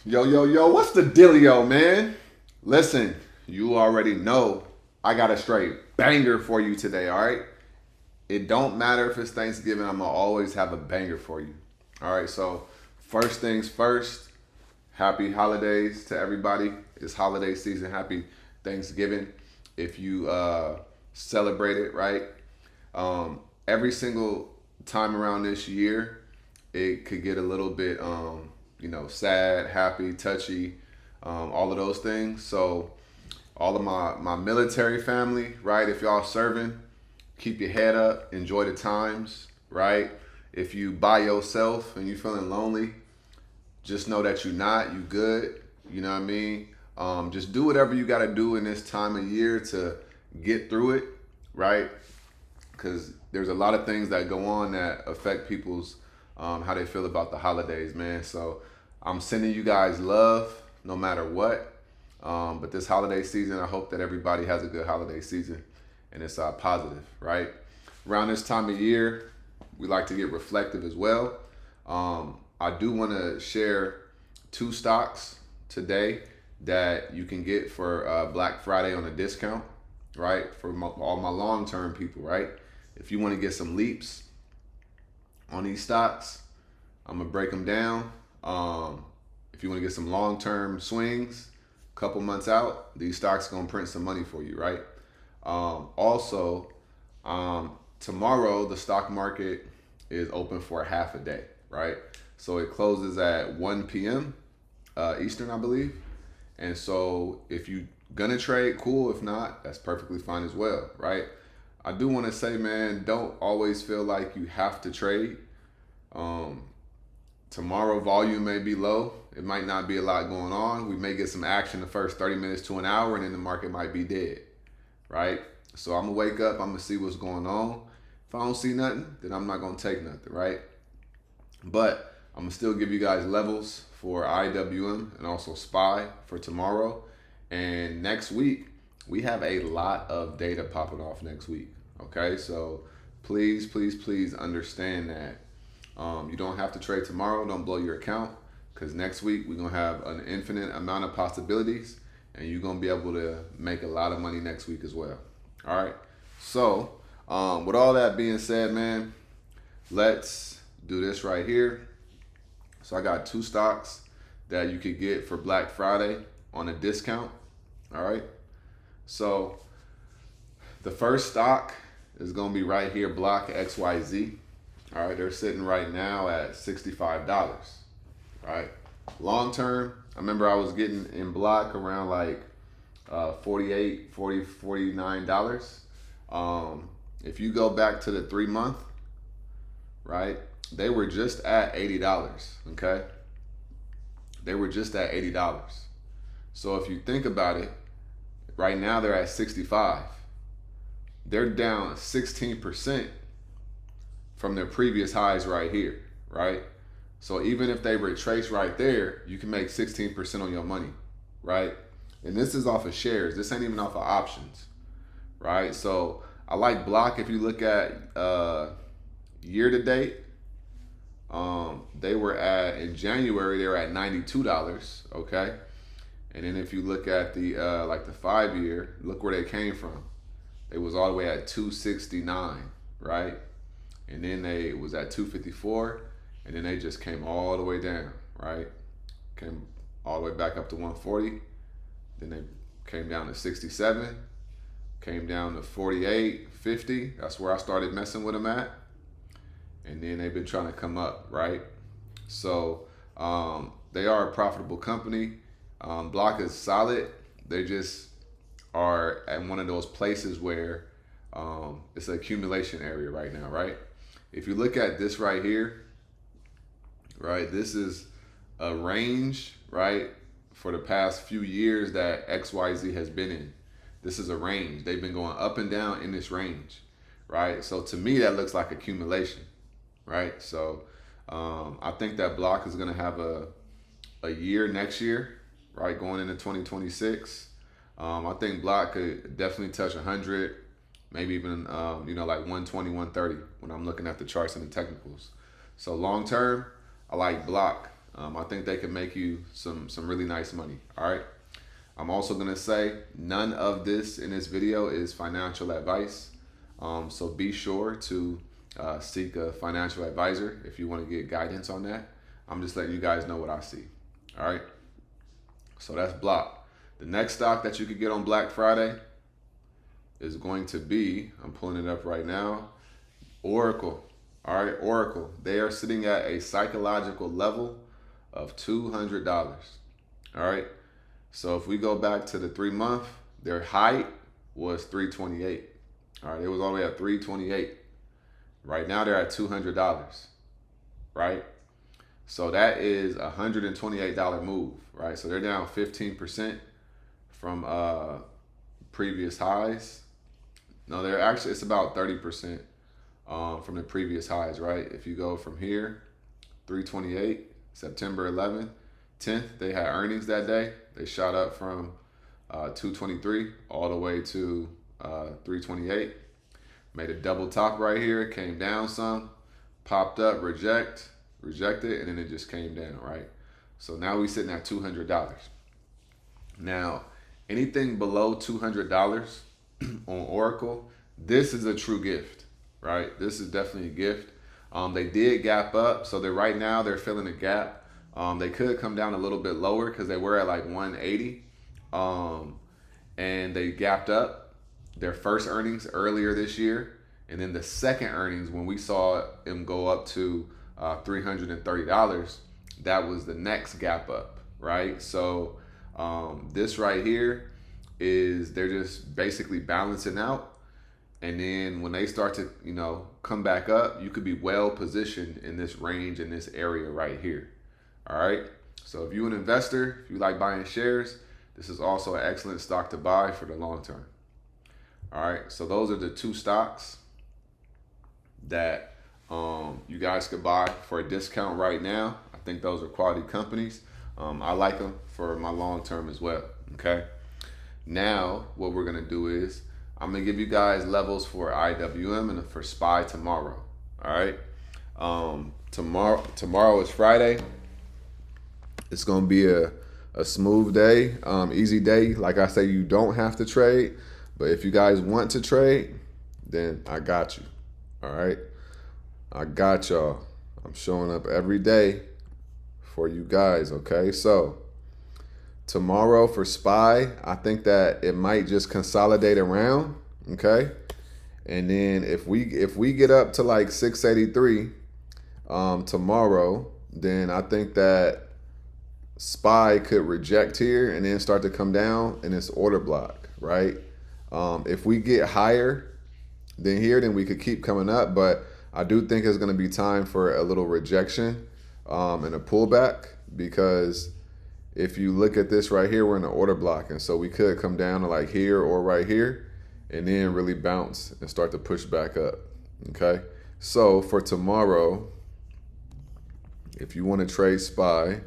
Yo, yo, yo, what's the dealio, man? Listen, you already know I got a straight banger for you today, all right? It don't matter if it's Thanksgiving, I'm gonna always have a banger for you. All right, so first things first, happy holidays to everybody. It's holiday season. Happy Thanksgiving. If you celebrate it, right? Every single time around this year, it could get a little bit, sad, happy, touchy, all of those things. So, all of my military family, right? If y'all serving, keep your head up, enjoy the times, right? If you by yourself and you feeling lonely, just know that you're not. You good. You know what I mean? Just do whatever you got to do in this time of year to get through it, right? Because there's a lot of things that go on that affect people's how they feel about the holidays, man. So I'm sending you guys love no matter what. But this holiday season, I hope that everybody has a good holiday season and it's positive, right? Around this time of year, we like to get reflective as well. I do want to share two stocks today that you can get for Black Friday on a discount, right? For all my long term people, right? If you want to get some leaps on these stocks, I'm gonna break them down. If you want to get some long term swings, a couple months out, these stocks gonna print some money for you, right? Also, tomorrow the stock market is open for a half a day, right? So it closes at 1 p.m. Eastern, I believe. And so if you gonna trade, cool. If not, that's perfectly fine as well, right? I do want to say, man, don't always feel like you have to trade. Um, Tomorrow volume may be low. It might not be a lot going on. We may get some action the first 30 minutes to an hour, and then the market might be dead, right? So I'm gonna wake up. I'm gonna see what's going on. If I don't see nothing, then I'm not gonna take nothing, right? But I'm gonna still give you guys levels for IWM and also SPY for tomorrow. And next week, we have a lot of data popping off next week. Okay, so please, please, please understand that you don't have to trade tomorrow. Don't blow your account because next week we're gonna have an infinite amount of possibilities, and you're gonna be able to make a lot of money next week as well. All right. So with all that being said, man, let's do this right here. So I got two stocks that you could get for Black Friday on a discount. All right. So the first stock is going to be right here, Block XYZ. All right. They're sitting right now at $65. All right. Long term, I remember I was getting in Block around like 48, 40, $49. If you go back to the 3 month, right, they were just at $80. Okay. They were just at $80. So if you think about it, right now they're at 65. They're down 16% from their previous highs right here, right? So even if they retrace right there, you can make 16% on your money, right? And this is off of shares. This ain't even off of options, right? So I like Block. If you look at year to date, they were at in January they were at $92. Okay, and then if you look at the like the 5 year, look where they came from. They was all the way at 269, right? And then they was at 254, and then they just came all the way down, right? Came all the way back up to 140. Then they came down to 67, came down to 48, 50. That's where I started messing with them at. And then they've been trying to come up, right? So they are a profitable company. Block is solid. They just are at one of those places where it's an accumulation area right now, right? If you look at this right here, right, this is a range, right, for the past few years that XYZ has been in. This is a range. They've been going up and down in this range, right? So to me, that looks like accumulation, right? So I think that Block is going to have a year next year, right, going into 2026. I think Block could definitely touch 100, maybe even like 120, 130 when I'm looking at the charts and the technicals. So long term, I like Block. I think they can make you some really nice money. All right. I'm also gonna say none of this in this video is financial advice. So be sure to seek a financial advisor if you want to get guidance on that. I'm just letting you guys know what I see. All right. So that's Block. The next stock that you could get on Black Friday is going to be, I'm pulling it up right now, Oracle. All right, Oracle. They are sitting at a psychological level of $200. All right. So if we go back to the 3 month, their height was 328. All right, it was all the way at 328. Right now they're at $200. Right. So that is a $128 move. Right. So they're down 15% from previous highs. No, they're actually, it's about 30% from the previous highs, right? If you go from here, 328, September 11th, 10th, they had earnings that day. They shot up from 223 all the way to 328. Made a double top right here, came down some, popped up, rejected, and then it just came down, right? So now we're sitting at $200. Now, anything below $200 on Oracle, this is a true gift, right? This is definitely a gift. They did gap up, so right now they're filling a gap. They could come down a little bit lower because they were at like 180, and they gapped up their first earnings earlier this year, and then the second earnings when we saw them go up to $330, that was the next gap up, right? So this right here is they're just basically balancing out. And then when they start to, come back up, you could be well positioned in this range, in this area right here. All right. So if you're an investor, if you like buying shares, this is also an excellent stock to buy for the long term. All right. So those are the two stocks that you guys could buy for a discount right now. I think those are quality companies. I like them for my long term as well. Okay. Now, what we're going to do is I'm going to give you guys levels for IWM and for SPY tomorrow. All right. Tomorrow is Friday. It's going to be a smooth day, easy day. Like I say, you don't have to trade. But if you guys want to trade, then I got you. All right. I got y'all. I'm showing up every day for you guys. Okay. So tomorrow for SPY, I think that it might just consolidate around, okay? And then if we get up to like 683 tomorrow, then I think that SPY could reject here and then start to come down in this order block, right? If we get higher than here, then we could keep coming up, but I do think it's going to be time for a little rejection and a pullback, because if you look at this right here, we're in the order block. And so we could come down to like here or right here and then really bounce and start to push back up. Okay. So for tomorrow, if you want to trade SPY,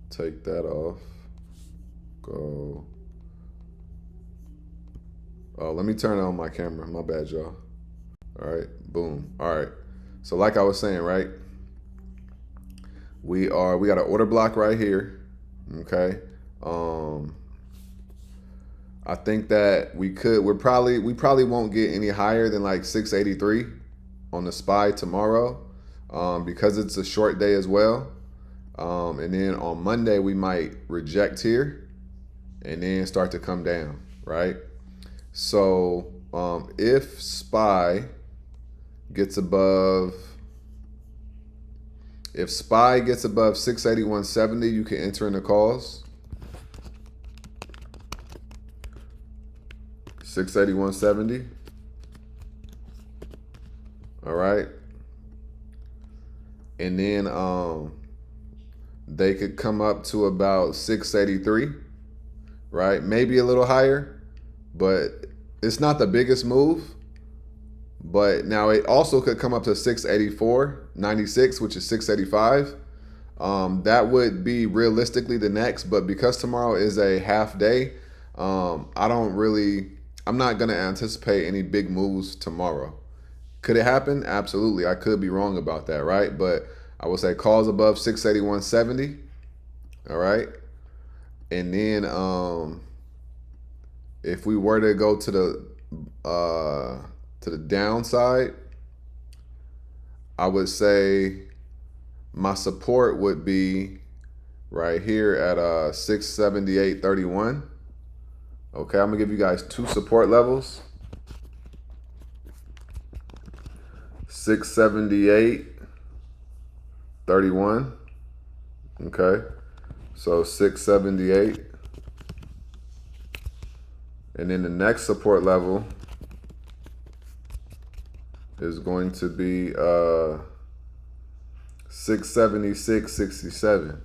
take that off. Go. Oh, let me turn on my camera. My bad, y'all. All right. Boom. All right. So like I was saying, right? We got an order block right here. Okay. I think that we probably won't get any higher than like 683 on the SPY tomorrow, because it's a short day as well. And then on Monday we might reject here and then start to come down, right? So if SPY gets above 681.70, you can enter in the calls. 681.70. All right. And then they could come up to about 683, right? Maybe a little higher, but it's not the biggest move. But now it also could come up to 684.96, which is 685. That would be realistically the next, but because tomorrow is a half day, I'm not going to anticipate any big moves tomorrow. Could it happen? Absolutely. I could be wrong about that, right? But I would say calls above 681.70. All right. And then if we were to go to the downside, I would say my support would be right here at 678.31. Okay, I'm gonna give you guys two support levels. 678.31. Okay, so 678. And then the next support level is going to be 676.67.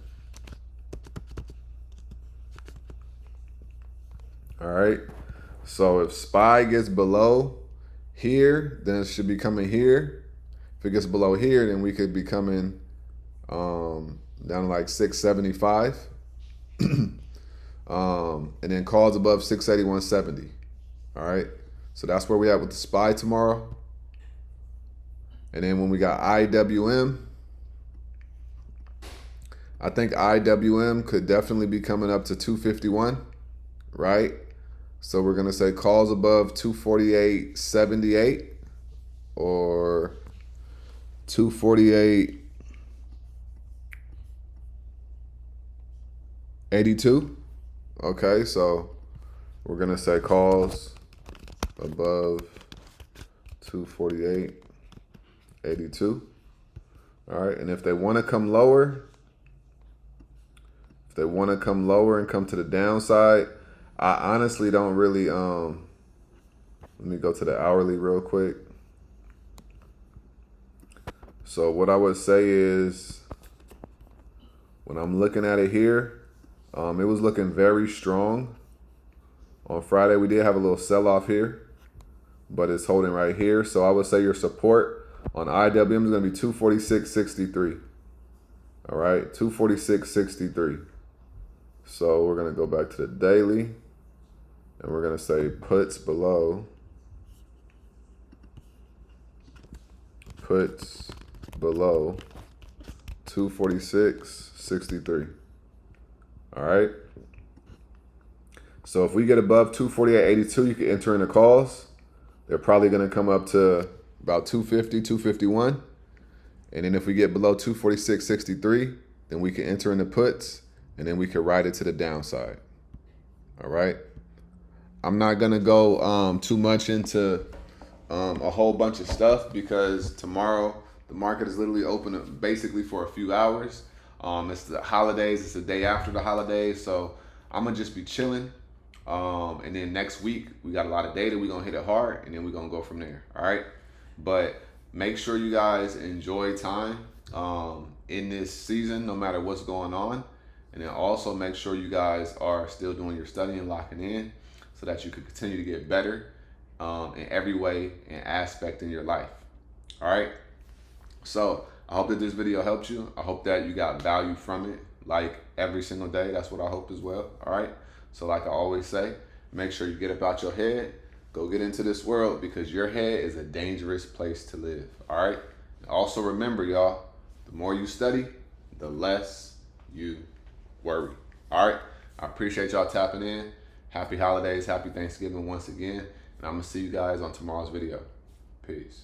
All right. So if SPY gets below here, then it should be coming here. If it gets below here, then we could be coming down to like 675. And then calls above 681.70. All right. So that's where we at with the SPY tomorrow. And then when we got IWM, I think IWM could definitely be coming up to 251, right? So we're going to say calls above 248.78 or 248.82. Okay, so we're going to say calls above 248.82. All right, and if they want to come lower, and come to the downside, I honestly don't really, let me go to the hourly real quick. So what I would say is, when I'm looking at it here, it was looking very strong. On Friday, we did have a little sell-off here, but it's holding right here. So I would say your support on IWM is going to be 246.63. All right, 246.63. So we're going to go back to the daily, and we're going to say puts below 246.63. All right. So if we get above 248.82, you can enter in the calls. They're probably going to come up to about 250, 251. And then if we get below 246.63, then we can enter in the puts, and then we can ride it to the downside. All right. I'm not going to go too much into a whole bunch of stuff because tomorrow the market is literally open basically for a few hours. It's the holidays. It's the day after the holidays. So I'm going to just be chilling. And then next week, we got a lot of data. We're going to hit it hard, and then we're going to go from there. All right. But make sure you guys enjoy time in this season, no matter what's going on. And then also make sure you guys are still doing your studying, locking in, so that you can continue to get better in every way and aspect in your life. All right. So I hope that this video helped you. I hope that you got value from it, like every single day. That's what I hope as well. All right. So like I always say, make sure you get up out your head, go get into this world, because your head is a dangerous place to live. All right. Also remember, y'all, the more you study, the less you worry. All right. I appreciate y'all tapping in. Happy holidays. Happy Thanksgiving once again. And I'm going to see you guys on tomorrow's video. Peace.